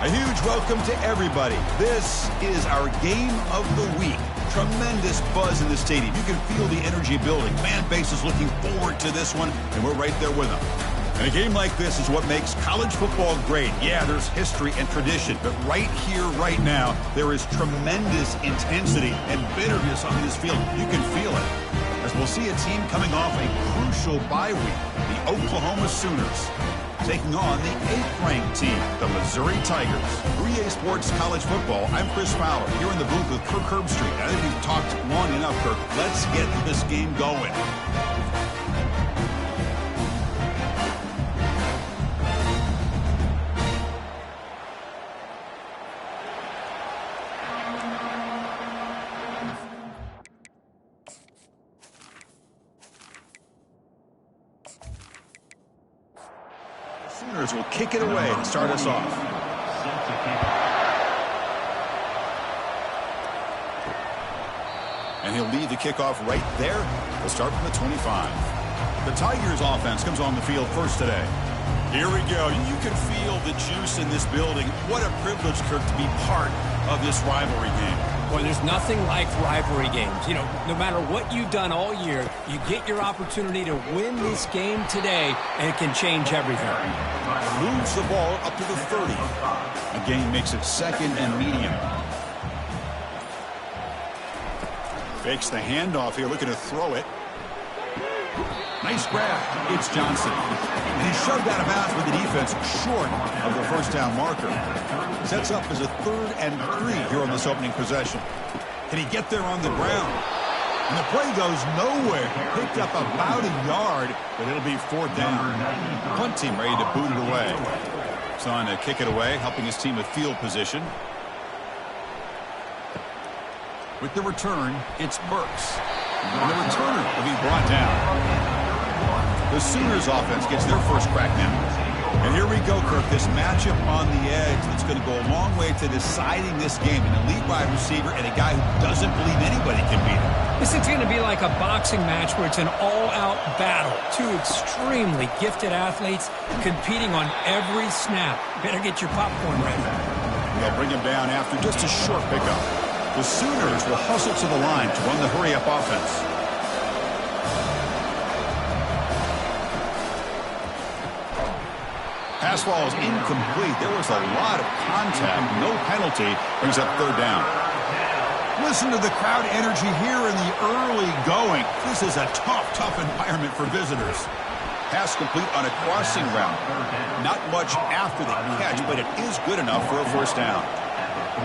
A huge welcome to everybody. This is our game of the week. Tremendous buzz in the stadium. You can feel the energy building. Fan base is looking forward to this one, and we're right there with them. And a game like this is what makes college football great. Yeah, there's history and tradition, but right here, right now, there is tremendous intensity and bitterness on this field. You can feel it. As we'll see a team coming off a crucial bye week, the Oklahoma Sooners, taking on the 8th-ranked team, the Missouri Tigers. 3A Sports College Football, I'm Chris Fowler, here in the booth with Kirk Herbstreit. I think we've talked long enough, Kirk. Let's get this game going. Sooners will kick it away to start us off. And he'll lead the kickoff right there. We'll start from the 25. The Tigers offense comes on the field first today. Here we go. You can feel the juice in this building. What a privilege, Kirk, to be part of this rivalry game. Well, there's nothing like rivalry games. You know, no matter what you've done all year, you get your opportunity to win this game today, and it can change everything. Moves the ball up to the 30. Again, makes it second and medium. Fakes the handoff here, looking to throw it. Nice grab. It's Johnson. And he shoved out of bounds with the defense short of the first down marker. Sets up as a 3rd and 3 here on this opening possession. Can he get there on the ground? And the play goes nowhere. Picked up about a yard, but it'll be 4th down. Punt team ready to boot it away. He's on to kick it away, helping his team with field position. With the return, it's Burks. And the returner will be brought down. The Sooners offense gets their first crack now. And here we go, Kirk. This matchup on the edge that's going to go a long way to deciding this game. An elite wide receiver and a guy who doesn't believe anybody can beat him. This is going to be like a boxing match where it's an all-out battle. Two extremely gifted athletes competing on every snap. Better get your popcorn ready. They'll bring him down after just a short pickup. The Sooners will hustle to the line to run the hurry-up offense. Pass ball is incomplete. There was a lot of contact. No penalty. Brings up 3rd down. Listen to the crowd energy here in the early going. This is a tough environment for visitors. Pass complete on a crossing route. Not much after the catch, but it is good enough for a 1st down.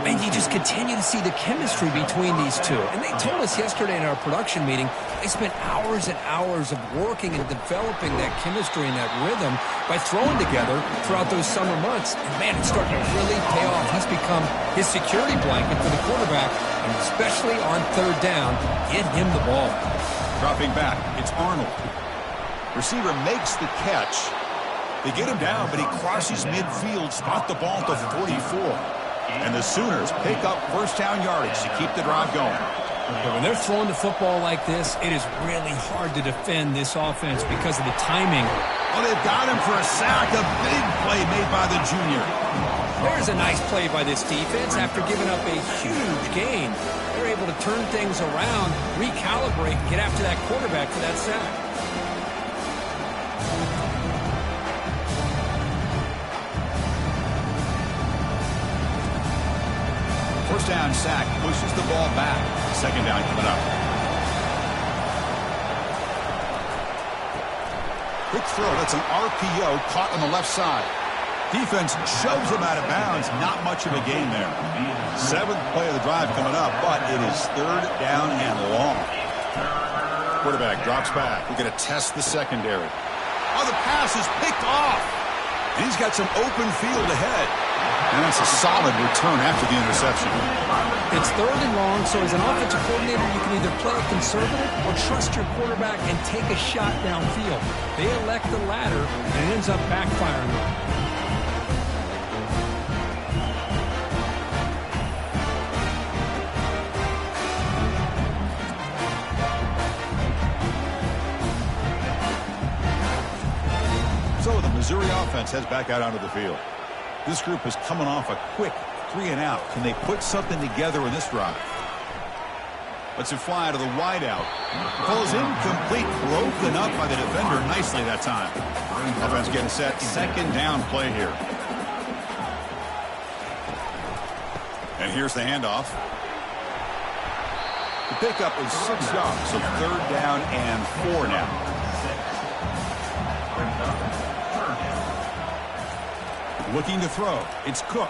And you just continue to see the chemistry between these two. And they told us yesterday in our production meeting, they spent hours and hours of working and developing that chemistry and that rhythm by throwing together throughout those summer months. And man, it's starting to really pay off. He's become his security blanket for the quarterback, and especially on 3rd down, get him the ball. Dropping back, it's Arnold. Receiver makes the catch. They get him down, but he crosses midfield, spot the ball at the 44. And the Sooners pick up 1st down yardage to keep the drive going. But when they're throwing the football like this, it is really hard to defend this offense because of the timing. Oh, they've got him for a sack. A big play made by the junior. There's a nice play by this defense. After giving up a huge gain, they're able to turn things around, recalibrate, and get after that quarterback for that sack. First down sack pushes the ball back. 2nd down coming up. Quick throw. That's an RPO caught on the left side. Defense shoves him out of bounds. Not much of a gain there. 7th play of the drive coming up, but it is 3rd down and long. Quarterback drops back. We're going to test the secondary. Oh, the pass is picked off. And he's got some open field ahead. And that's a solid return after the interception. It's 3rd and long, so as an offensive coordinator, you can either play it conservative or trust your quarterback and take a shot downfield. They elect the latter, and it ends up backfiring on them. So the Missouri offense heads back out onto the field. This group is coming off a quick 3-and-out. Can they put something together in this drive? Lets it fly to the wideout. Falls incomplete. Broken up by the defender nicely that time. Offense getting set. Second down play here. And here's the handoff. The pickup is 6 yards, so third down and 4 now. Looking to throw. It's Cook.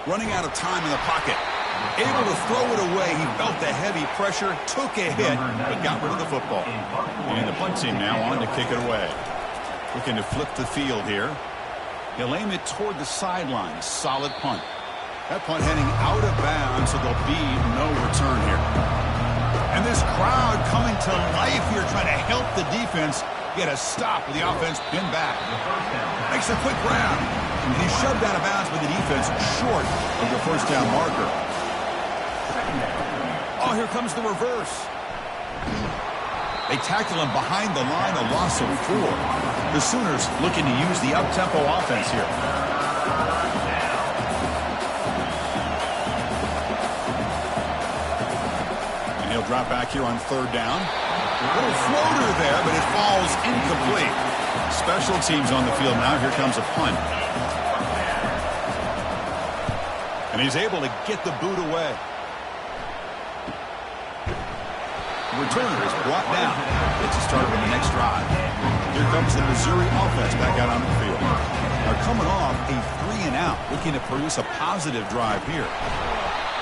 Running out of time in the pocket. Able to throw it away. He felt the heavy pressure, took a hit, but got rid of the football. And the punt team now on to kick it away. Looking to flip the field here. He'll aim it toward the sideline. Solid punt. That punt heading out of bounds, so there'll be no return here. And this crowd coming to life here, trying to help the defense get a stop with the offense pinned back. Makes a quick grab. And he's shoved out of bounds by the defense short of the first down marker. Oh, here comes the reverse. They tackle him behind the line, a loss of 4. The Sooners looking to use the up-tempo offense here. And he'll drop back here on third down. A little floater there, but it falls incomplete. Special teams on the field now. Here comes a punt. And he's able to get the boot away. The returner is brought down. It's a start on the next drive. Here comes the Missouri offense back out on the field. They're coming off a 3-and-out, looking to produce a positive drive here.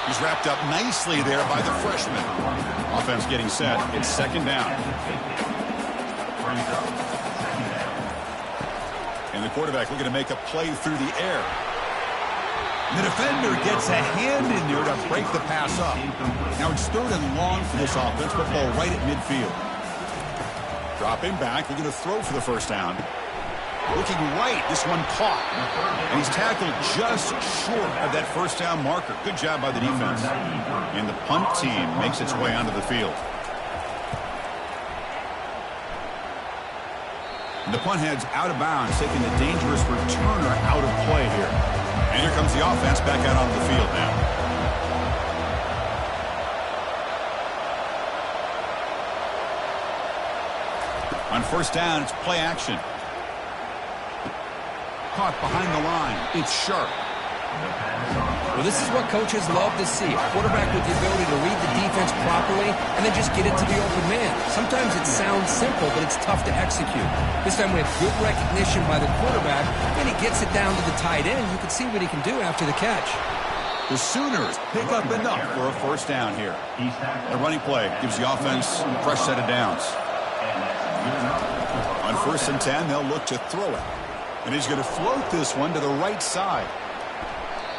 He's wrapped up nicely there by the freshman. Offense getting set. It's second down. And the quarterback looking to make a play through the air. The defender gets a hand in there to break the pass up. Now it's third and long for this offense, but ball right at midfield. Dropping back, looking to throw for the first down. Looking right, this one caught. And he's tackled just short of that first down marker. Good job by the defense. And the punt team makes its way onto the field. And the punt heads out of bounds, taking the dangerous returner out of play here. And here comes the offense back out onto the field now. On first down, it's play action. Caught behind the line. It's Sharp. Well, this is what coaches love to see. A quarterback with the ability to read the defense properly and then just get it to the open man. Sometimes it sounds simple, but it's tough to execute. This time we have good recognition by the quarterback, and he gets it down to the tight end. You can see what he can do after the catch. The Sooners pick up enough for a first down here. The running play gives the offense a fresh set of downs. On first and 10, they'll look to throw it. And he's going to float this one to the right side.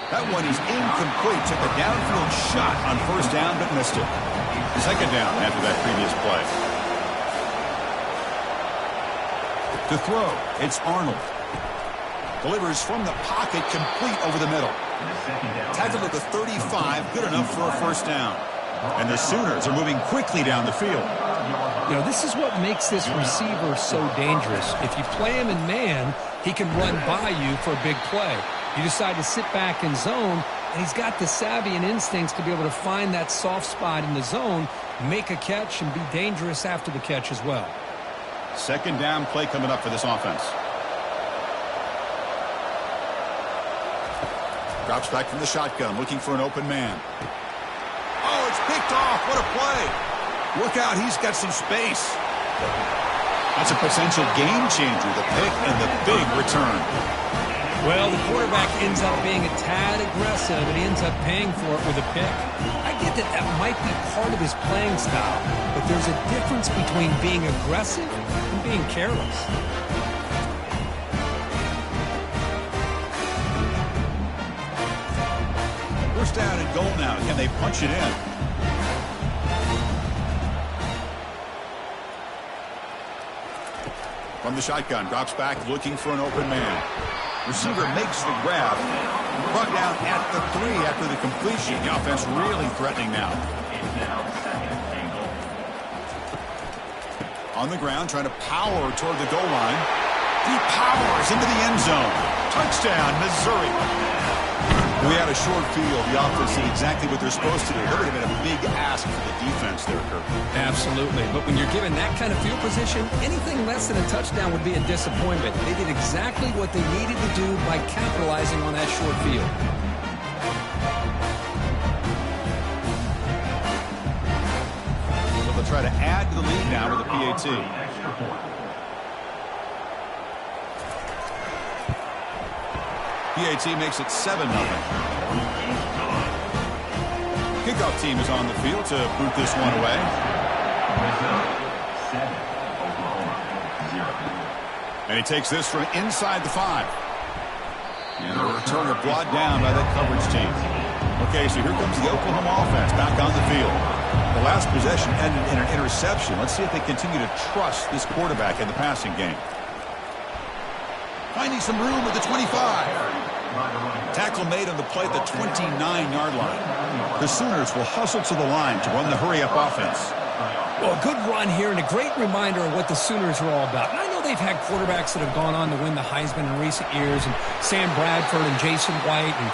That one is incomplete. Took a downfield shot on first down, but missed it. Second down after that previous play. To throw, it's Arnold. Delivers from the pocket, complete over the middle. Tackled at the 35, good enough for a first down. And the Sooners are moving quickly down the field. You know, this is what makes this receiver so dangerous. If you play him in man, he can run by you for a big play. You decide to sit back in zone, and he's got the savvy and instincts to be able to find that soft spot in the zone, make a catch, and be dangerous after the catch as well. Second down play coming up for this offense. Drops back from the shotgun, looking for an open man. Oh, it's picked off. What a play. Look out, he's got some space. That's a potential game changer, the pick and the big return. Well, the quarterback ends up being a tad aggressive, and he ends up paying for it with a pick. I get that that might be part of his playing style, but there's a difference between being aggressive and being careless. First down and goal now. Can they punch it in? From the shotgun, drops back, looking for an open man. Receiver makes the grab. Brought down at the 3 after the completion. The offense really threatening now. On the ground, trying to power toward the goal line. He powers into the end zone. Touchdown, Missouri. We had a short field. The offense did exactly what they're supposed to do. That would have been a big ask for the defense there, Kirk. Absolutely. But when you're given that kind of field position, anything less than a touchdown would be a disappointment. They did exactly what they needed to do by capitalizing on that short field. So they'll try to add to the lead now with the PAT. PAT makes it 7-0. Kickoff team is on the field to boot this one away. And he takes this from inside the 5. And the returner brought down by that coverage team. Okay, so here comes the Oklahoma offense back on the field. The last possession ended in an interception. Let's see if they continue to trust this quarterback in the passing game. Finding some room at the 25. Tackle made on the play at the 29-yard line. The Sooners will hustle to the line to run the hurry-up offense. Well, a good run here and a great reminder of what the Sooners are all about. And I know they've had quarterbacks that have gone on to win the Heisman in recent years, and Sam Bradford and Jason White and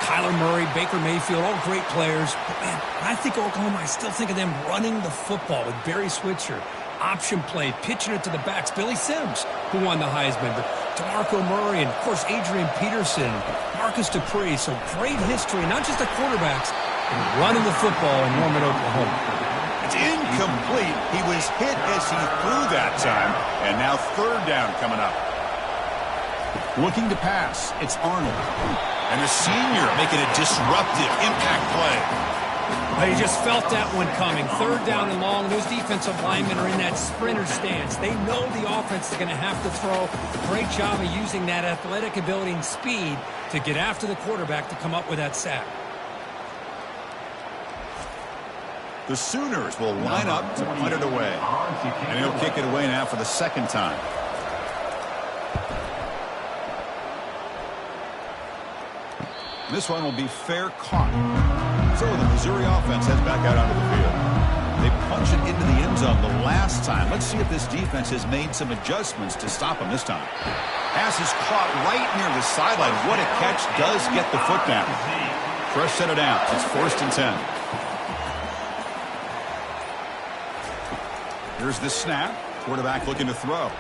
Kyler Murray, Baker Mayfield, all great players. But, man, when I think Oklahoma, I still think of them running the football with Barry Switzer. Option play, pitching it to the backs. Billy Sims, who won the Heisman, but DeMarco Murray, and, of course, Adrian Peterson, Marcus Dupree. So great history, not just the quarterbacks, but running the football in Norman, Oklahoma. It's incomplete. He was hit as he threw that time. And now third down coming up. Looking to pass, it's Arnold. And the senior making a disruptive impact play. You just felt that one coming. Third down and long. Those defensive linemen are in that sprinter stance. They know the offense is going to have to throw. Great job of using that athletic ability and speed to get after the quarterback to come up with that sack. The Sooners will line up to punt it away. And he'll kick it away now for the second time. This one will be fair caught. So the Missouri offense heads back out onto the field. They punch it into the end zone the last time. Let's see if this defense has made some adjustments to stop them this time. Pass is caught right near the sideline. What a catch. Does get the foot down. Fresh set of downs. It's 1st and 10. Here's the snap. Quarterback looking to throw.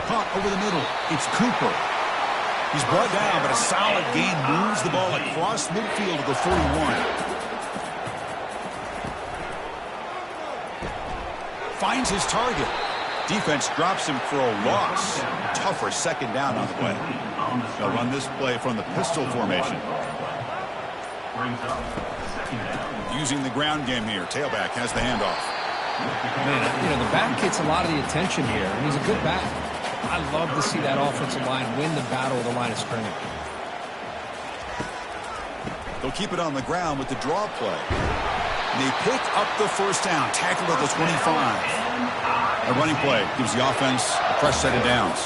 Caught over the middle. It's Cooper. He's brought down, but a solid gain moves the ball across midfield to the 41. Finds his target. Defense drops him for a loss. Tougher second down on the way. They'll run this play from the pistol formation. Using the ground game here. Tailback has the handoff. Man, the back gets a lot of the attention here, and he's a good back. I love to see that offensive line win the battle of the line of scrimmage. They'll keep it on the ground with the draw play. They pick up the first down, tackled at the 25. A running play gives the offense a fresh set of downs.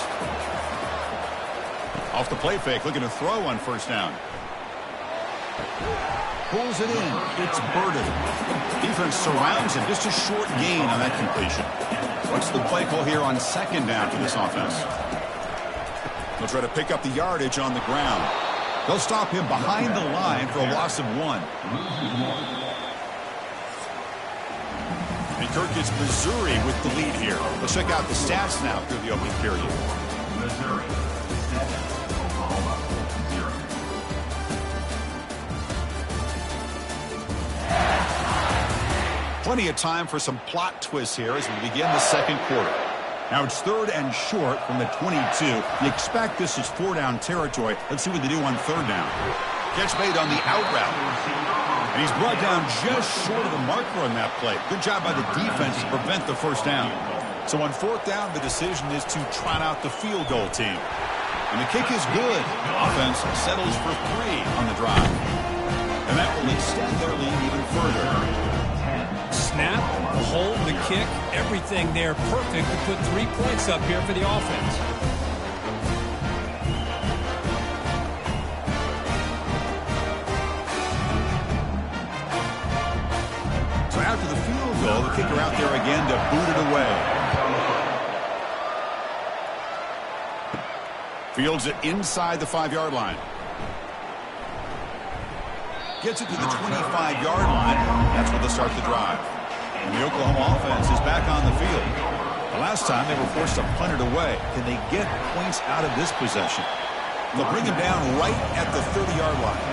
Off the play fake, looking to throw on first down. Pulls it in. It's Burden. Defense surrounds him. Just a short gain on that completion. What's the play call here on second down for this offense? They'll try to pick up the yardage on the ground. They'll stop him behind the line for a loss of 1. And Kirk gets Missouri with the lead here. Let's check out the stats now through the opening period. Missouri 7, Oklahoma 0. Plenty of time for some plot twists here as we begin the second quarter. Now it's 3rd and short from the 22. You expect this is 4-down territory. Let's see what they do on 3rd down. Catch made on the out route. And he's brought down just short of the marker on that play. Good job by the defense to prevent the first down. So on 4th down, the decision is to trot out the field goal team. And the kick is good. Offense settles for 3 on the drive. And that will extend their lead even further. Snap, hold, the kick, everything there perfect to put 3 points up here for the offense. So after the field goal, the kicker out there again to boot it away. Fields it inside the 5-yard line. Gets it to the 25-yard line. That's where they'll start the drive. And the Oklahoma offense is back on the field. The last time they were forced to punt it away. Can they get points out of this possession? They'll bring him down right at the 30-yard line.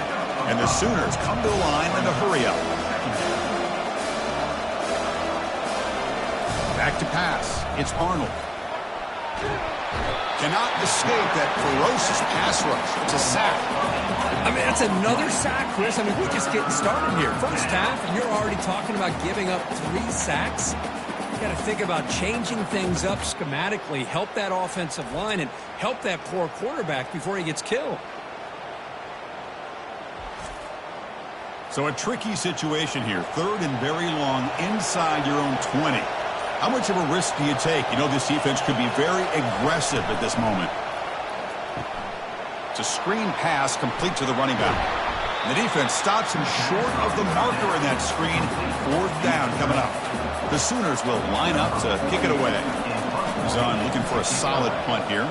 And the Sooners come to the line in a hurry up. Back to pass. It's Arnold. Cannot escape that ferocious pass rush. It's a sack. I mean, that's another sack, Chris. I mean, we're just getting started here. First half, and you're already talking about giving up 3 sacks. You got to think about changing things up schematically, help that offensive line, and help that poor quarterback before he gets killed. So a tricky situation here. 3rd and very long inside your own 20. How much of a risk do you take? You know, this defense could be very aggressive at this moment. It's a screen pass complete to the running back. And the defense stops him short of the marker in that screen. 4th down coming up. The Sooners will line up to kick it away. Zahn looking for a solid punt here.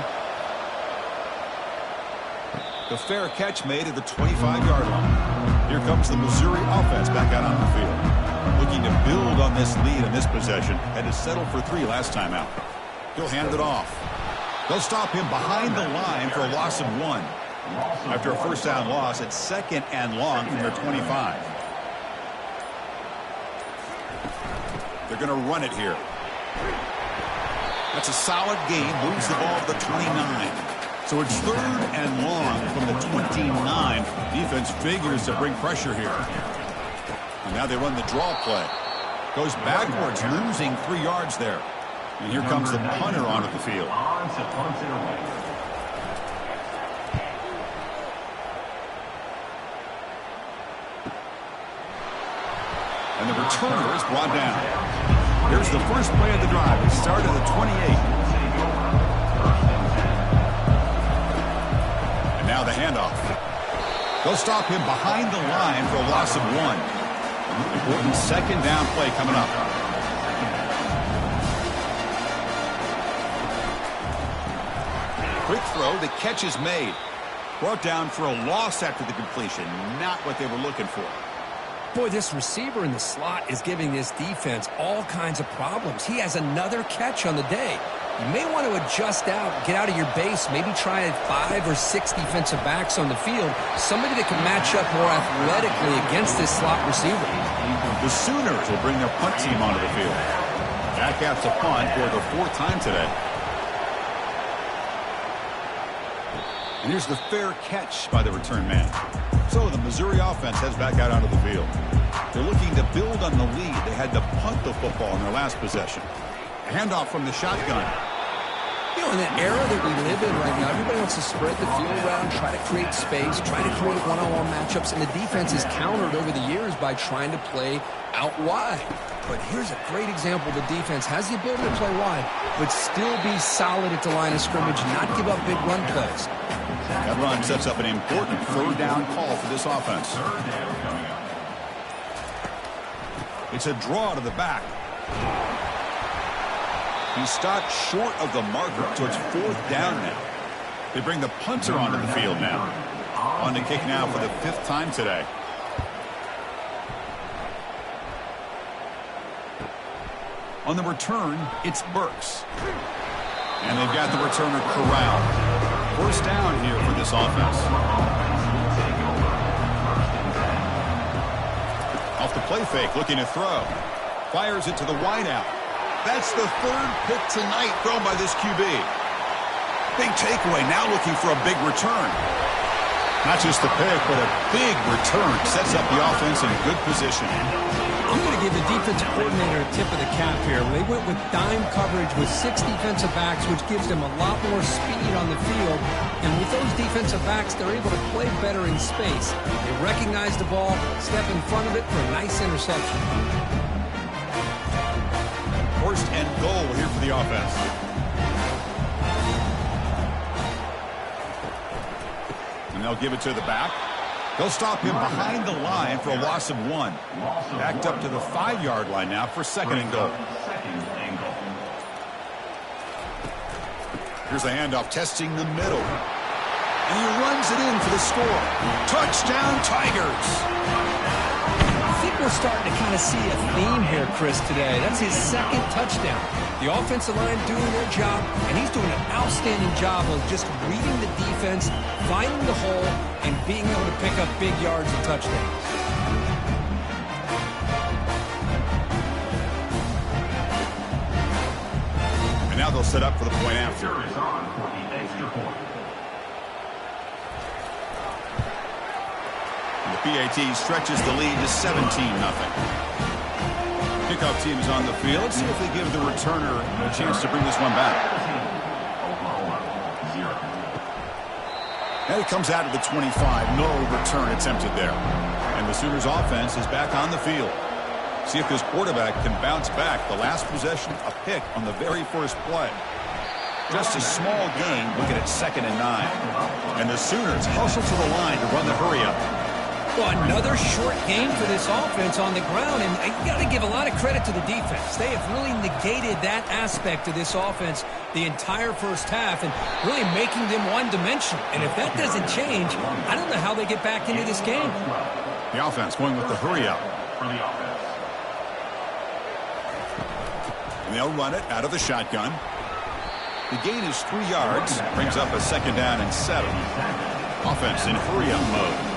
The fair catch made at the 25-yard line. Here comes the Missouri offense back out on the field. Looking to build on this lead in this possession. Had to settle for 3 last time out. He'll hand it off. They'll stop him behind the line for a loss of 1. After a first down loss, it's 2nd and long from their 25. They're going to run it here. That's a solid gain. Moves the ball to the 29. So it's 3rd and long from the 29. Defense figures to bring pressure here. And now they run the draw play. Goes backwards, losing 3 yards there. And here comes the punter onto the field. And the returner is brought down. Here's the first play of the drive. It started at the 28. And now the handoff. They'll stop him behind the line for a loss of 1. Important 2nd down play coming up. Quick throw. The catch is made. Brought down for a loss after the completion. Not what they were looking for. Boy, this receiver in the slot is giving this defense all kinds of problems. He has another catch on the day. You may want to adjust out, get out of your base, maybe try 5 or 6 defensive backs on the field, somebody that can match up more athletically against this slot receiver. The Sooners will bring their punt team onto the field. Back out to punt for the 4th time today. And here's the fair catch by the return man. So the Missouri offense heads back out onto the field. They're looking to build on the lead. They had to punt the football in their last possession. A handoff from the shotgun. You know, in the era that we live in right now, everybody wants to spread the field around, try to create space, try to create one-on-one matchups, and the defense is countered over the years by trying to play out wide. But here's a great example. The defense has the ability to play wide, but still be solid at the line of scrimmage, not give up big run plays. That run sets up an important 3rd down call for this offense. It's a draw to the back. He stopped short of the marker, so it's 4th down now. They bring the punter onto the field now. On the kick now for the 5th time today. On the return, it's Burks. And they've got the returner corralled. 1st down here for this offense. Off the play fake, looking to throw. Fires it to the wideout. That's the 3rd pick tonight thrown by this QB. Big takeaway, now looking for a big return. Not just the pick, but a big return. Sets up the offense in good position. I'm going to give the defensive coordinator a tip of the cap here. They went with dime coverage with 6 defensive backs, which gives them a lot more speed on the field. And with those defensive backs, they're able to play better in space. They recognize the ball, step in front of it for a nice interception. 1st and goal here for the offense. And they'll give it to the back. They'll stop him behind the line for a loss of 1. Backed up to the 5-yard line now for 2nd and goal. Here's the handoff, testing the middle. And he runs it in for the score. Touchdown, Tigers. I think we're starting to kind of see a theme here, Chris, today. That's his second touchdown. The offensive line doing their job, and he's doing an outstanding job of just reading the defense, finding the hole, and being able to pick up big yards and touchdowns. And now they'll set up for the point after. Is on for the extra point. The PAT stretches the lead to 17-0. Kickoff team is on the field. Let's see if they give the returner a chance to bring this one back. Oklahoma, 0. And it comes out of the 25. No return attempted there. And the Sooners offense is back on the field. See if this quarterback can bounce back. The last possession, a pick on the very first play. Just a small gain, looking at 2nd and 9. And the Sooners hustle to the line to run the hurry-up. Well, another short game for this offense on the ground, and you got to give a lot of credit to the defense. They have really negated that aspect of this offense the entire first half and really making them one-dimensional. And if that doesn't change, I don't know how they get back into this game. The offense going with the hurry-up. For the offense. And they'll run it out of the shotgun. The gain is 3 yards. Brings up a 2nd down and 7. Offense in hurry-up mode.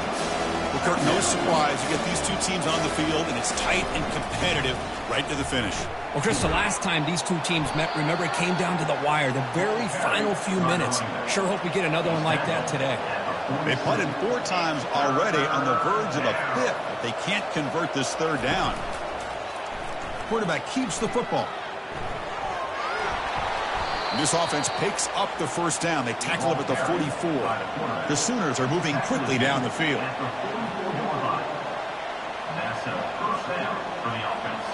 Well, Kirk, no surprise. You get these two teams on the field, and it's tight and competitive right to the finish. Well, Chris, the last time these two teams met, remember, it came down to the wire, the very final few minutes. Sure hope we get another one like that today. They punted 4 times already, on the verge of a 5th, but they can't convert this 3rd down. Quarterback keeps the football. This offense picks up the 1st down. They tackle him at the 44. The Sooners are moving quickly down the field. That's a 1st down for the offense.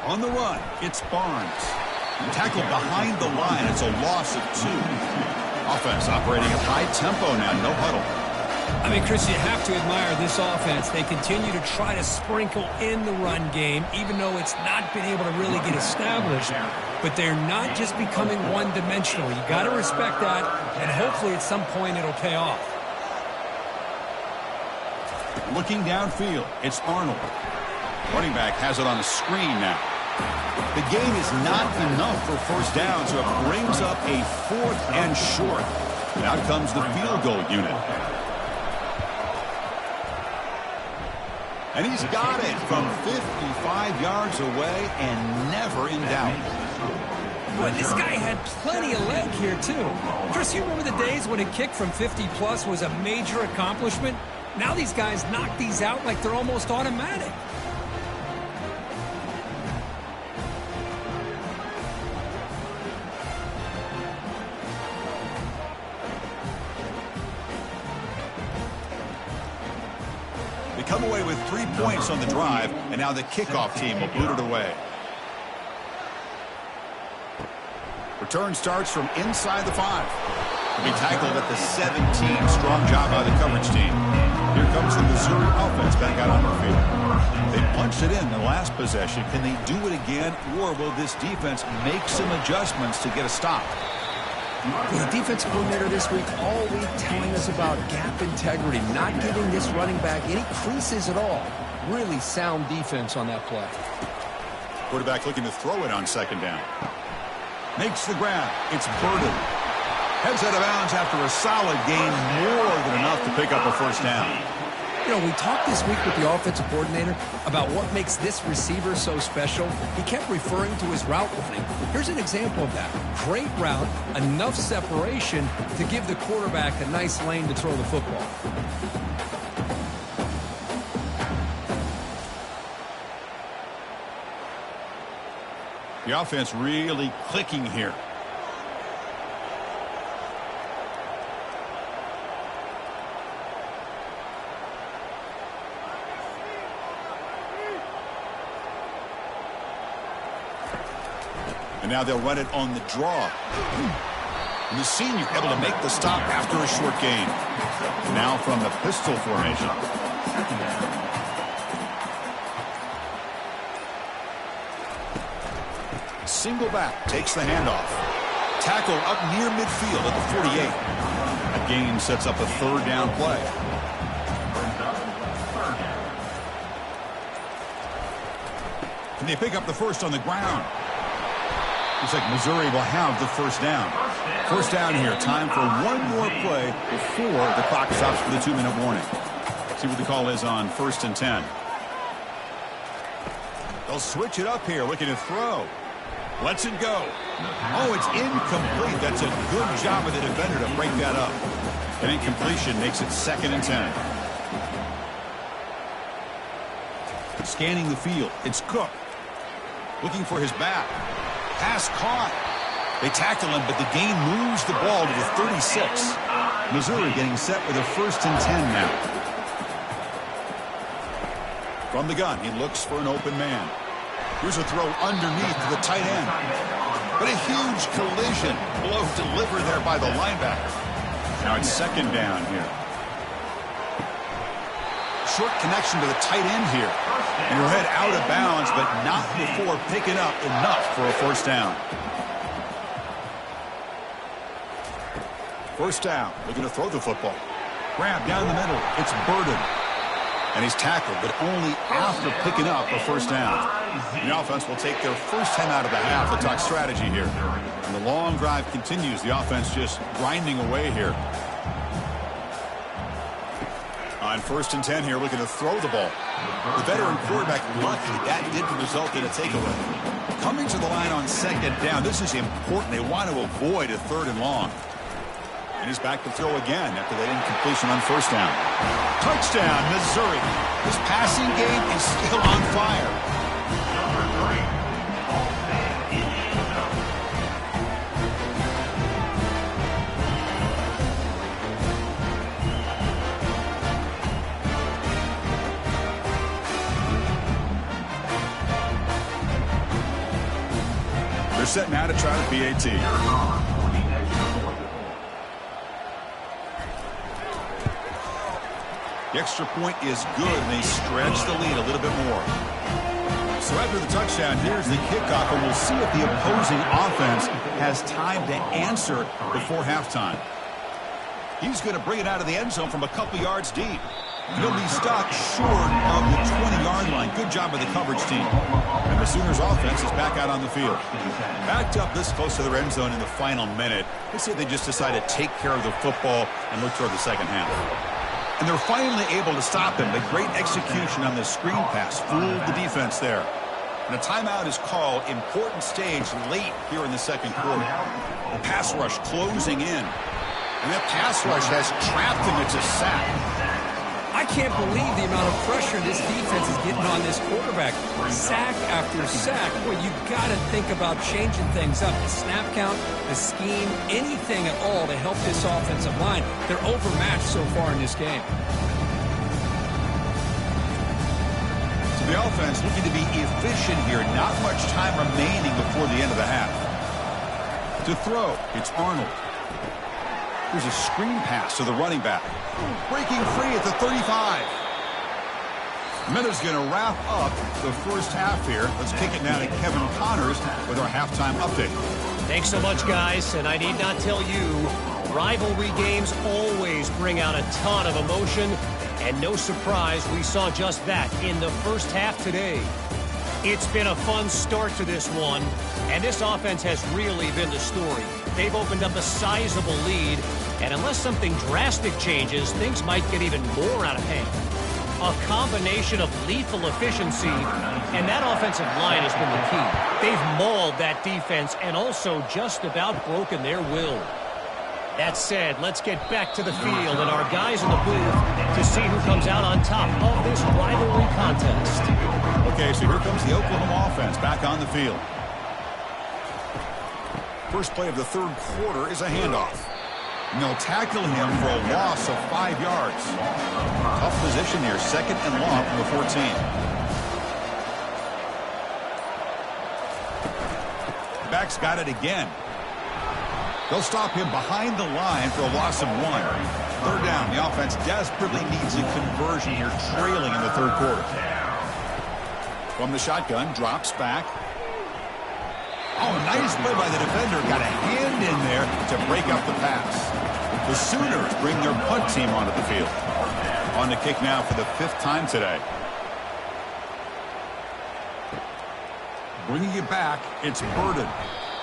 On the run, it's Barnes. Tackled behind the line. It's a loss of 2. Offense operating at high tempo now. No huddle. I mean, Chris, you have to admire this offense. They continue to try to sprinkle in the run game, even though it's not been able to really get established. But they're not just becoming one-dimensional. You got to respect that, and hopefully at some point it'll pay off. Looking downfield, it's Arnold. Running back has it on the screen now. The gain is not enough for 1st down, so it brings up a 4th and short. And out comes the field goal unit. And he's got it from 55 yards away and never in doubt. Boy, this guy had plenty of leg here, too. Chris, you remember the days when a kick from 50-plus was a major accomplishment? Now these guys knock these out like they're almost automatic. Come away with 3 points on the drive, and now the kickoff team will boot it away. Return starts from inside the 5. Will be tackled at the 17. Strong job by the coverage team. Here comes the Missouri offense back out on the field. They punched it in the last possession. Can they do it again, or will this defense make some adjustments to get a stop? The defensive coordinator this week all week telling us about gap integrity, not giving this running back any creases at all. Really sound defense on that play. Quarterback looking to throw it on 2nd down. Makes the grab. It's Burden. Heads out of bounds after a solid gain, more than enough to pick up a 1st down. You know, we talked this week with the offensive coordinator about what makes this receiver so special. He kept referring to his route running. Here's an example of that. Great route, enough separation to give the quarterback a nice lane to throw the football. The offense really clicking here. And now they'll run it on the draw. And the senior able to make the stop after a short gain. Now from the pistol formation. Single back takes the handoff. Tackle up near midfield at the 48. That gain sets up a third down play. And they pick up the first on the ground. Looks like Missouri will have the first down. First down here. Time for one more play before the clock stops for the 2-minute warning. See what the call is on 1st and 10. They'll switch it up here, looking to throw. Lets it go. Oh, it's incomplete. That's a good job of the defender to break that up. An incompletion makes it 2nd and 10. Scanning the field. It's Cook. Looking for his back. Pass caught. They tackle him, but the gain moves the ball to the 36. Missouri getting set with a 1st and 10 now. From the gun, he looks for an open man. Here's a throw underneath to the tight end. But a huge collision. Blow delivered there by the linebacker. Now it's 2nd down here. Short connection to the tight end here. And he'll head out of bounds, but not before picking up enough for a 1st down. 1st down. Looking to throw the football. Grab down the middle. It's Burden. And he's tackled, but only after picking up a 1st down. The offense will take their first timeout of the half to talk strategy here. And the long drive continues. The offense just grinding away here. On 1st and 10 here, looking to throw the ball. The veteran quarterback lucky that didn't result in a takeaway. Coming to the line on 2nd down. This is important. They want to avoid a 3rd and long. And he's back to throw again after that incompletion on 1st down. Touchdown, Missouri. This passing game is still on fire. They're set now to try the PAT. The extra point is good, and they stretch the lead a little bit more. So after the touchdown, here's the kickoff, and we'll see if the opposing offense has time to answer before halftime. He's going to bring it out of the end zone from a couple yards deep. He'll be stopped short of the 20-yard line. Good job by the coverage team. And the Sooners offense is back out on the field. Backed up this close to their end zone in the final minute. Let's see if they just decide to take care of the football and look toward the second half. And they're finally able to stop him. A great execution on the screen pass. Fooled the defense there. And a timeout is called. Important stage late here in the 2nd quarter. The pass rush closing in. And that pass rush has trapped him. It's a sack. I can't believe the amount of pressure this defense is getting on this quarterback. Sack after sack. Well, you've got to think about changing things up. The snap count, the scheme, anything at all to help this offensive line. They're overmatched so far in this game. So the offense looking to be efficient here. Not much time remaining before the end of the half. To throw, it's Arnold. Here's a screen pass to the running back. Breaking free at the 35. Miller's going to wrap up the first half here. Let's kick it now to Kevin Connors with our halftime update. Thanks so much, guys. And I need not tell you, rivalry games always bring out a ton of emotion. And no surprise, we saw just that in the first half today. It's been a fun start to this one. And this offense has really been the story. They've opened up a sizable lead. And unless something drastic changes, things might get even more out of hand. A combination of lethal efficiency, and that offensive line has been the key. They've mauled that defense and also just about broken their will. That said, let's get back to the field and our guys in the booth to see who comes out on top of this rivalry contest. Okay, so here comes the Oklahoma offense back on the field. First play of the 3rd quarter is a handoff. And they'll tackle him for a loss of 5 yards. Tough position here. 2nd and long from the 14. Back's got it again. They'll stop him behind the line for a loss of 1. 3rd down. The offense desperately needs a conversion here, trailing in the 3rd quarter. From the shotgun, drops back. Oh, nice play by the defender. Got a hand in there to break up the pass. The Sooners bring their punt team onto the field. On the kick now for the 5th time today. Bringing it back, it's Burden.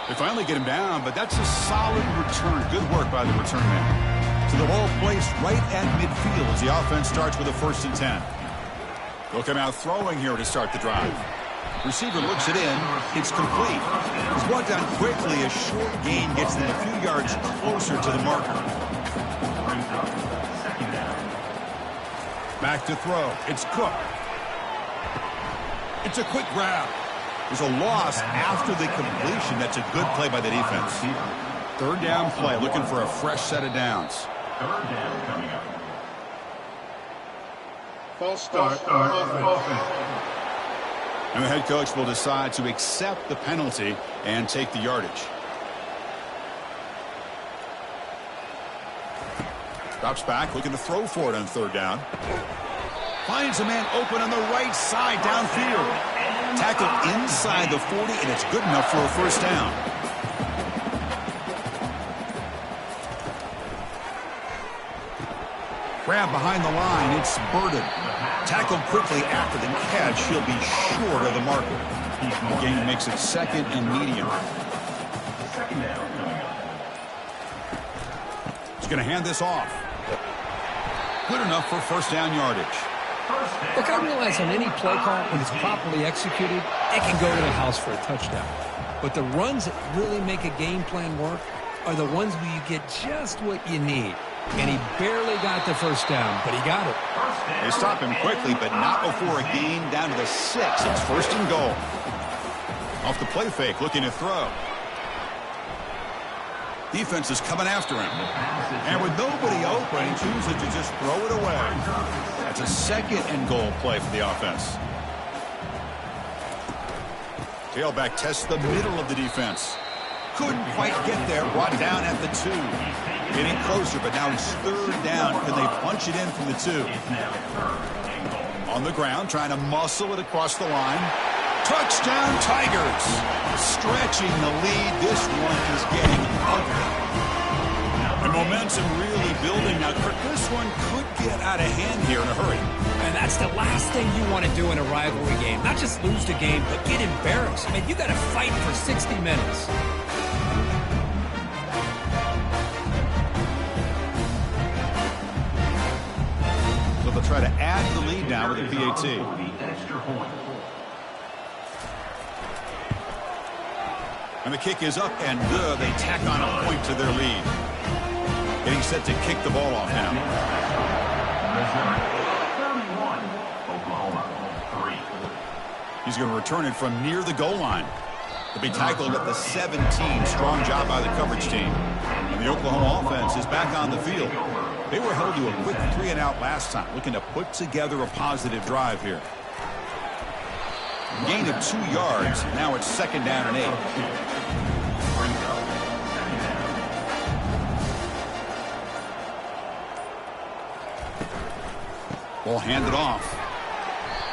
They finally get him down, but that's a solid return. Good work by the return man. So the ball placed right at midfield as the offense starts with a 1st and 10. They'll come out throwing here to start the drive. Receiver looks it in. It's complete. He's brought down quickly. A short gain gets them a few yards closer to the marker. Back to throw. It's Cook. It's a quick grab. There's a loss after the completion. That's a good play by the defense. 3rd down play, looking for a fresh set of downs. 3rd down coming up. False start. Offense. And the head coach will decide to accept the penalty and take the yardage. Drops back, looking to throw for it on 3rd down. Finds a man open on the right side downfield. Tackle inside the 40, and it's good enough for a 1st down. Grab behind the line, it's Burden. Tackled quickly after the catch. He'll be short of the marker. The gain makes it 2nd and medium. 2nd down coming up. He's going to hand this off. Good enough for 1st down yardage. Look, I realize on any play call, when it's properly executed, it can go to the house for a touchdown. But the runs that really make a game plan work are the ones where you get just what you need. And he barely got the 1st down, but he got it. They stop him quickly, but not before a gain down to the 6. It's 1st and goal. Off the play fake, looking to throw. Defense is coming after him. And with nobody open, he chooses to just throw it away. That's a 2nd and goal play for the offense. Tailback tests the middle of the defense. Couldn't quite get there. Brought down at the 2. Getting closer, but now it's 3rd down. Can they punch it in from the 2? On the ground, trying to muscle it across the line. Touchdown, Tigers. Stretching the lead. This one is getting ugly. The momentum really building. Now, Kirk, this one could get out of hand here in a hurry. And that's the last thing you want to do in a rivalry game. Not just lose the game, but get embarrassed. I mean, you got to fight for 60 minutes. So they'll try to add the lead now with the PAT. And the kick is up and good. They tack on a point to their lead. Getting set to kick the ball off now. 31, Oklahoma, 3. He's going to return it from near the goal line. To be tackled at the 17. Strong job by the coverage team. And the Oklahoma offense is back on the field. They were held to a quick 3-and-out last time, looking to put together a positive drive here. Gain of 2 yards. Now it's 2nd down and 8. Ball handed off.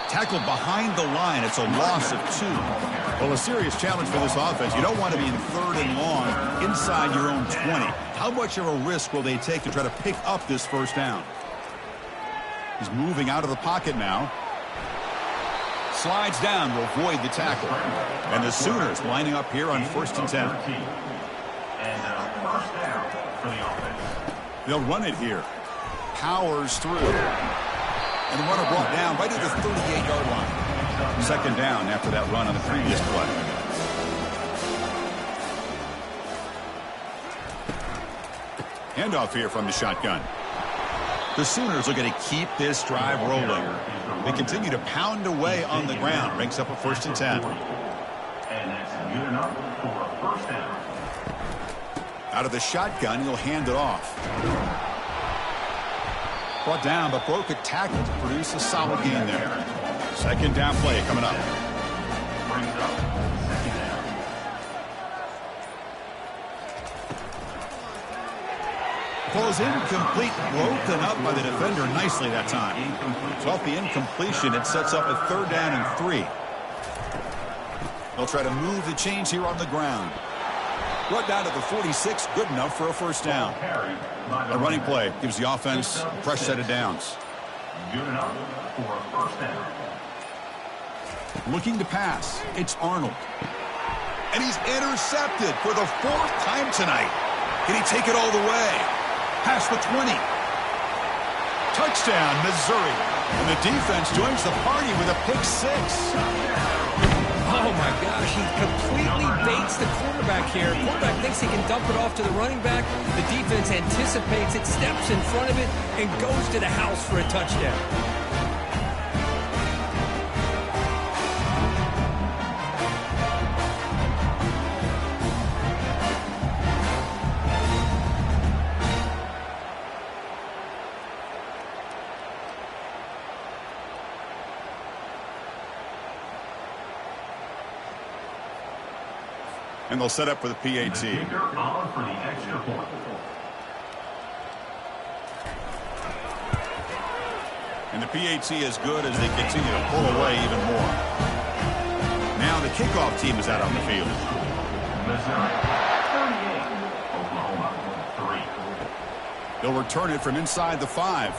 Tackled behind the line. It's a loss of 2. Well, a serious challenge for this offense. You don't want to be in 3rd and long inside your own 20. How much of a risk will they take to try to pick up this 1st down? He's moving out of the pocket now. Slides down to avoid the tackle. And the Sooners lining up here on 1st and 10. And 1st down for the offense. They'll run it here. Powers through. And the runner brought down right at the 38-yard line. 2nd down after that run on the previous play. Handoff here from the shotgun. The Sooners are going to keep this drive rolling. They continue to pound away on the ground. Ranks up a 1st and 10. And that's good enough for a 1st down. Out of the shotgun, he'll hand it off. Brought down, but broke a tackle to produce a solid gain there. 2nd down play coming up. Brings up 2nd down. Falls incomplete, broken up by the defender nicely that time. So off the incompletion, it sets up a 3rd down and 3. They'll try to move the chains here on the ground. Brought down to the 46, good enough for a first down. A running play gives the offense a fresh set of downs. Good enough for a first down. Looking to pass, it's Arnold. And he's intercepted for the 4th time tonight. Can he take it all the way? Past the 20. Touchdown, Missouri. And the defense joins the party with a pick-6. Oh, my gosh, he completely baits the quarterback here. Quarterback thinks he can dump it off to the running back. The defense anticipates it, steps in front of it, and goes to the house for a touchdown. And they'll set up for the PAT. On for the extra point. And the PAT is good as they continue to pull away even more. Now the kickoff team is out on the field. Missouri 38, Oklahoma 3. They'll return it from inside the 5.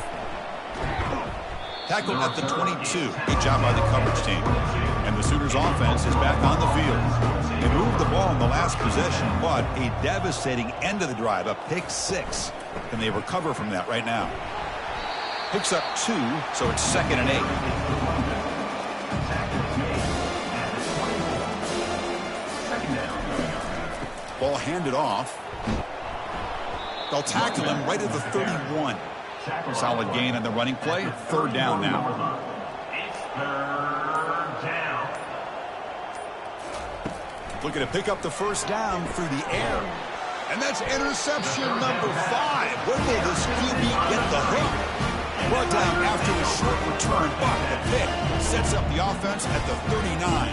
Tackled at the 22. Good job by the coverage team. And the Sooners offense is back on the field. They moved the ball in the last possession, but a devastating end of the drive, a pick-6. Can they recover from that right now? Picks up 2, so it's 2nd and 8. Ball handed off. They'll tackle him right at the 31. Solid gain on the running play. 3rd down now. It's 3rd down. Looking to pick up the first down through the air. And that's interception number 5. When will this QB get the hook? Brought down after a short return, but the pick sets up the offense at the 39.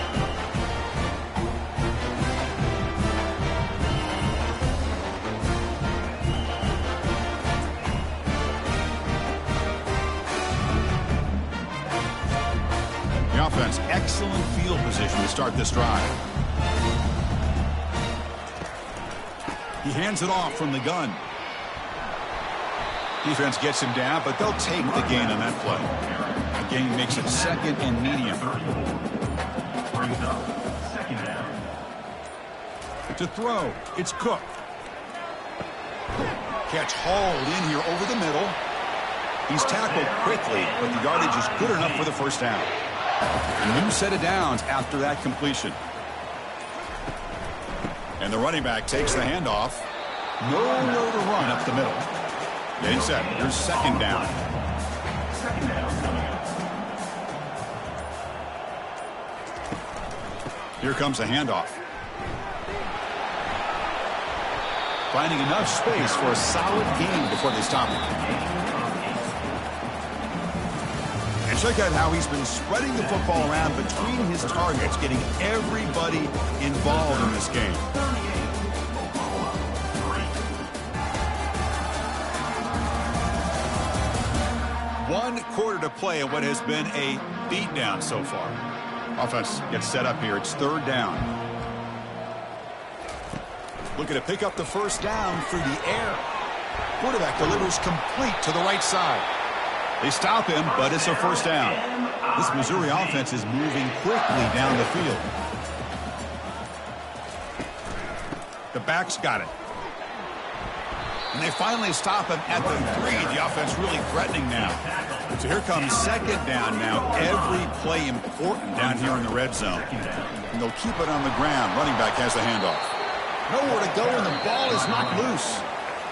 The offense, excellent field position to start this drive. He hands it off from the gun. Defense gets him down, but they'll take the gain on that play. The gain makes it 2nd and medium. Brings up 2nd down. To throw, it's Cook. Catch hauled in here over the middle. He's tackled quickly, but the yardage is good enough for the first down. A new set of downs after that completion. And the running back takes the handoff. Nowhere to run up the middle. They said, here's 2nd down. 2nd down coming up. Here comes a handoff. Finding enough space for a solid gain before they stop him. And check out how he's been spreading the football around between his targets, getting everybody involved in this game. 1 quarter to play in what has been a beatdown so far. Offense gets set up here. It's 3rd down. Looking to pick up the first down through the air. Quarterback delivers complete to the right side. They stop him, but it's a first down. This Missouri offense is moving quickly down the field. The back's got it. And they finally stop him at the 3. The offense really threatening now. So here comes 2nd down now. Every play important down here in the red zone. And they'll keep it on the ground. Running back has the handoff. Nowhere to go, and the ball is knocked loose.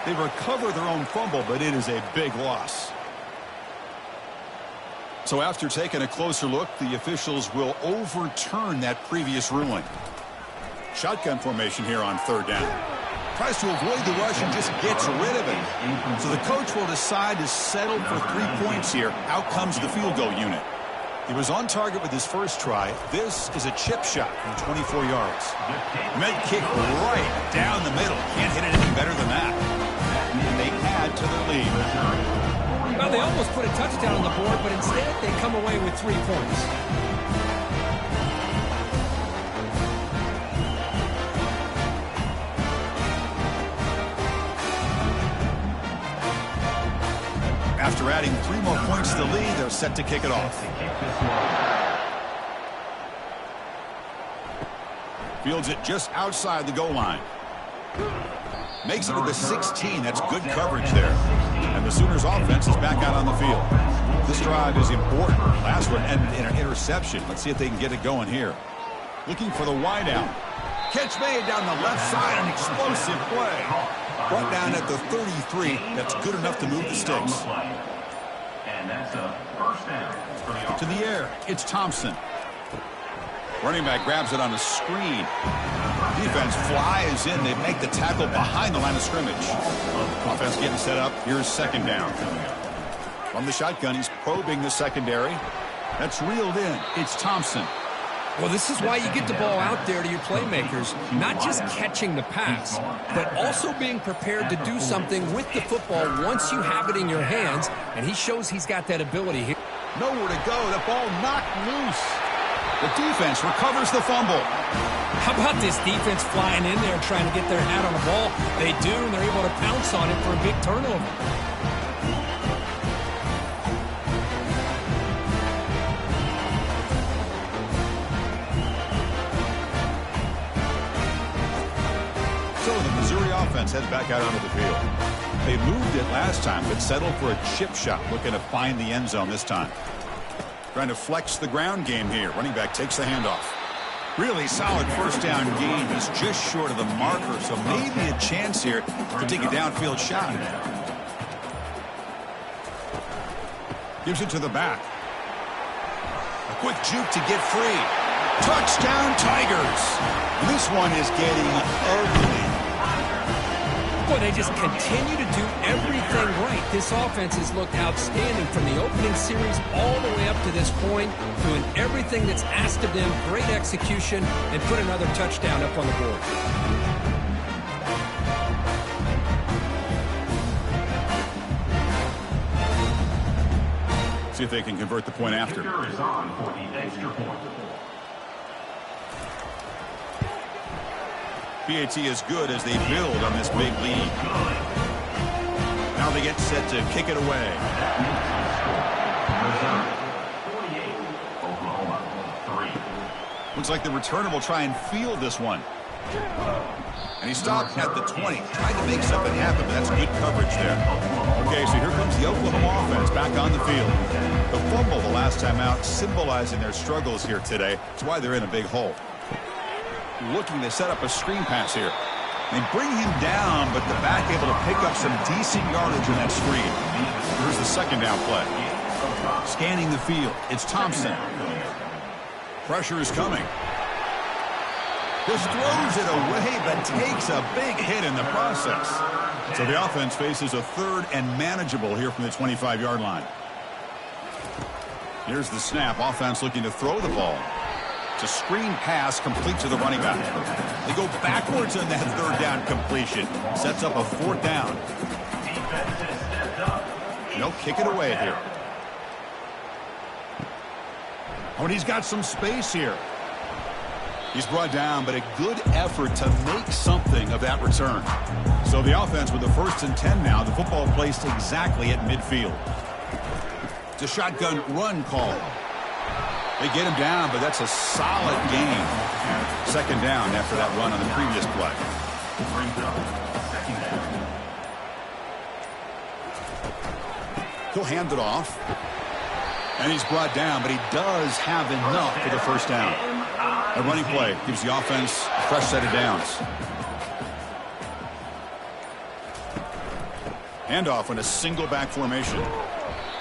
They recover their own fumble, but it is a big loss. So after taking a closer look, the officials will overturn that previous ruling. Shotgun formation here on 3rd down. Tries to avoid the rush and just gets rid of it. So the coach will decide to settle for 3 points here. Out comes the field goal unit. He was on target with his first try. This is a chip shot from 24 yards. Meant kick right down the middle. Can't hit it any better than that. And they add to their lead. Well, they almost put a touchdown on the board, but instead they come away with 3 points. After adding 3 more points to the lead, they're set to kick it off. Fields it just outside the goal line. Makes it to the 16. That's good coverage there. And the Sooners offense is back out on the field. This drive is important. Last one ended in an interception. Let's see if they can get it going here. Looking for the wideout. Catch made down the left side. An explosive play. Brought down at the 33. That's good enough to move the sticks. And that's a first down for the To the air. It's Thompson. Running back grabs it on a screen. Defense flies in. They make the tackle behind the line of scrimmage. Offense getting set up. Here's second down. From the shotgun, he's probing the secondary. That's reeled in. It's Thompson. Well, this is why you get the ball out there to your playmakers, not just catching the pass, but also being prepared to do something with the football once you have it in your hands, and he shows he's got that ability here. Nowhere to go. The ball knocked loose. The defense recovers the fumble. How about this defense flying in there trying to get their hat on the ball? They do, and they're able to pounce on it for a big turnover. So the Missouri offense heads back out onto the field. They moved it last time, but settled for a chip shot, looking to find the end zone this time. Trying to flex the ground game here. Running back takes the handoff. Really solid first down gain. He's just short of the marker, so maybe a chance here to take a downfield shot. Gives it to the back. A quick juke to get free. Touchdown, Tigers. This one is getting ugly. Boy, they just continue to do everything right. This offense has looked outstanding from the opening series all the way up to this point, doing everything that's asked of them, great execution, and put another touchdown up on the board. See if they can convert the point after. kicker is on for the extra point. PAT is good as they build on this big lead. Now they get set to kick it away. 48, Oklahoma, 3. Looks like the returner will try and field this one. And he stopped at the 20. Tried to make something happen, but that's good coverage there. Okay, so here comes the Oklahoma offense back on the field. The fumble the last time out, symbolizing their struggles here today. That's why they're in a big hole. Looking to set up a screen pass here. They bring him down, but the back able to pick up some decent yardage in that screen. Here's the second down play. Scanning the field. It's Thompson. Pressure is coming. Just throws it away, but takes a big hit in the process. So the offense faces a third and manageable here from the 25-yard line. Here's the snap. Offense looking to throw the ball. It's a screen pass complete to the running back. They go backwards on that third down completion. Sets up a fourth down. They'll kick it away here. Oh, and he's got some space here. He's brought down, but a good effort to make something of that return. So the offense with the 1st and 10 now. The football placed exactly at midfield. It's a shotgun run call. They get him down, but that's a solid gain. Second down after that run on the previous play. He'll hand it off. And he's brought down, but he does have enough for the first down. A running play gives the offense a fresh set of downs. Handoff in a single back formation.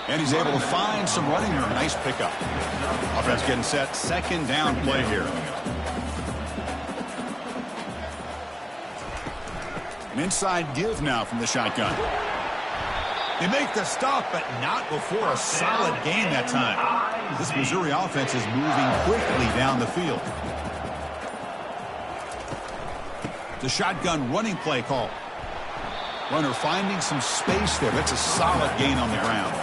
And he's able to find some running room. Nice pickup. Offense getting set. Second down play here. An inside give now from the shotgun. They make the stop, but not before a solid gain that time. This Missouri offense is moving quickly down the field. The shotgun running play call. Runner finding some space there. That's a solid gain on the ground.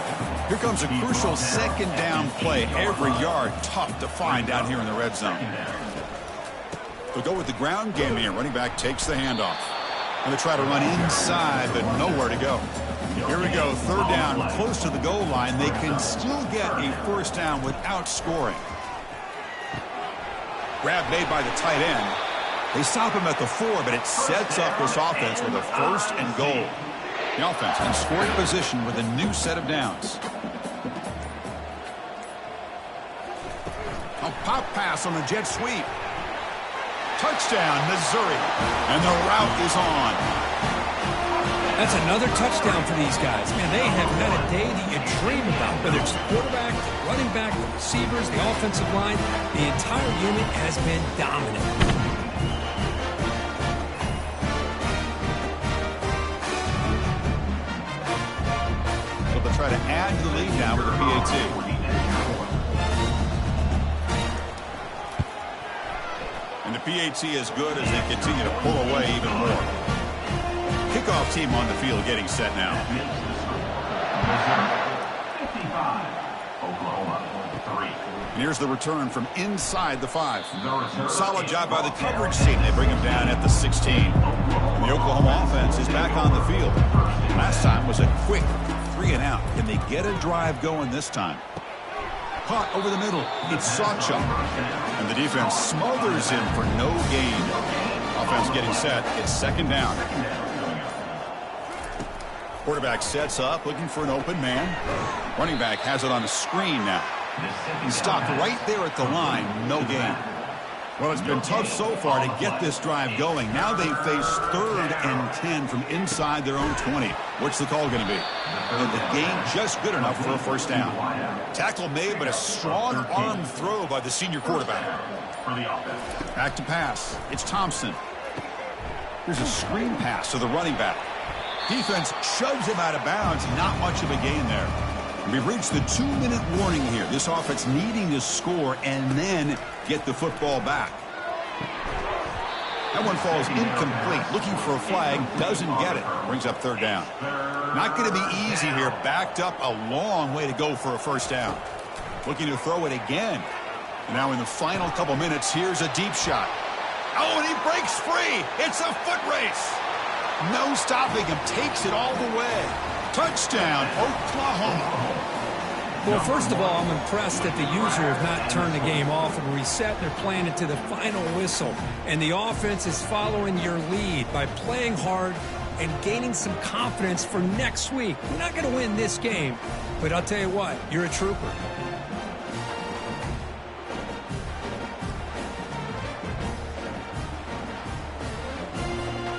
Here comes a crucial second down play. Every yard tough to find down here in the red zone. They'll go with the ground game here. Running back takes the handoff. And they try to run inside, but nowhere to go. Here we go, third down, close to the goal line. They can still get a first down without scoring. Grab made by the tight end. They stop him at the 4, but it sets up this offense with a first and goal. The offense in scoring position with a new set of downs. A pop pass on the jet sweep. Touchdown, Missouri. And the route is on. That's another touchdown for these guys. Man, they have had a day that you dream about. Whether it's the quarterback, the running back, the receivers, the offensive line, the entire unit has been dominant. So they'll try to add to the lead now with the PAT. And the PAT is good as they continue to pull away even more. Kickoff team on the field getting set now. 55, Oklahoma, 3. And here's the return from inside the 5. Solid job by the coverage team. They bring him down at the 16. And the Oklahoma offense is back on the field. Last time was a quick 3 and out. Can they get a drive going this time? Caught over the middle. It's Sawchuk. And the defense smothers him for no gain. Offense getting set. It's second down. Quarterback sets up, looking for an open man. Running back has it on the screen now. He stopped right there at the line. No gain. Well, it's been tough so far to get this drive going. Now they face 3rd and 10 from inside their own 20. What's the call going to be? And the gain just good enough for a first down. Tackle made, but a strong arm throw by the senior quarterback. Back to pass. It's Thompson. Here's a screen pass to the running back. Defense shoves him out of bounds. Not much of a gain there. We've reached the 2-minute warning here. This offense needing to score and then get the football back. That one falls incomplete. Looking for a flag. Doesn't get it. Brings up third down. Not going to be easy here. Backed up a long way to go for a first down. Looking to throw it again. And now in the final couple minutes, here's a deep shot. Oh, and he breaks free. It's a foot race. No stopping him. Takes it all the way. Touchdown, Oklahoma. Well, first of all, I'm impressed that the user have not turned the game off and reset. They're playing it to the final whistle. And the offense is following your lead by playing hard and gaining some confidence for next week. We're not going to win this game, but I'll tell you what, you're a trooper.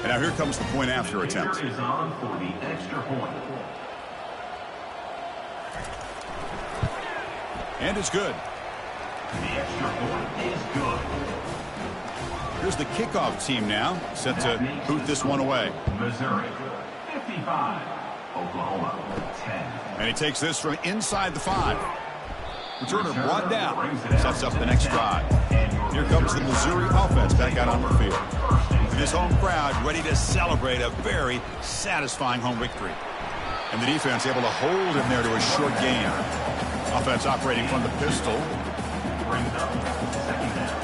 And now here comes the point after attempt. Is on for the extra point. And it's good. The extra point is good. Here's the kickoff team now, set to boot this one away. Missouri, 55. Oklahoma, 10. And he takes this from inside the 5. Returner brought down. Sets up the next drive. Here comes the Missouri offense back out on the field. And this home crowd ready to celebrate a very satisfying home victory. And the defense able to hold him there to a short gain. Offense operating from the pistol. Brings up second down.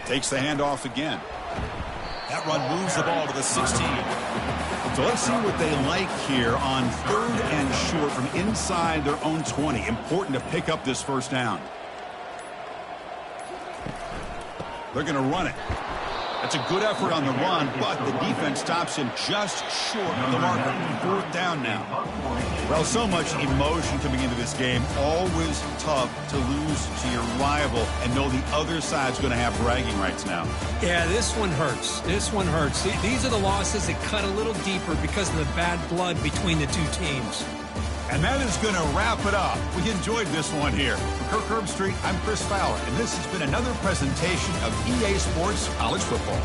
Takes the handoff again. That run moves the ball to the 16. So let's see what they like here on 3rd and short from inside their own 20. Important to pick up this first down. They're going to run it. That's a good effort on the run, but the defense stops him just short of the marker. 4th down now. Well, so much emotion coming into this game. Always tough to lose to your rival and know the other side's going to have bragging rights now. Yeah, this one hurts. This one hurts. These are the losses that cut a little deeper because of the bad blood between the two teams. And that is going to wrap it up. We enjoyed this one here. For Kirk Herbstreit, I'm Chris Fowler, and this has been another presentation of EA Sports College Football.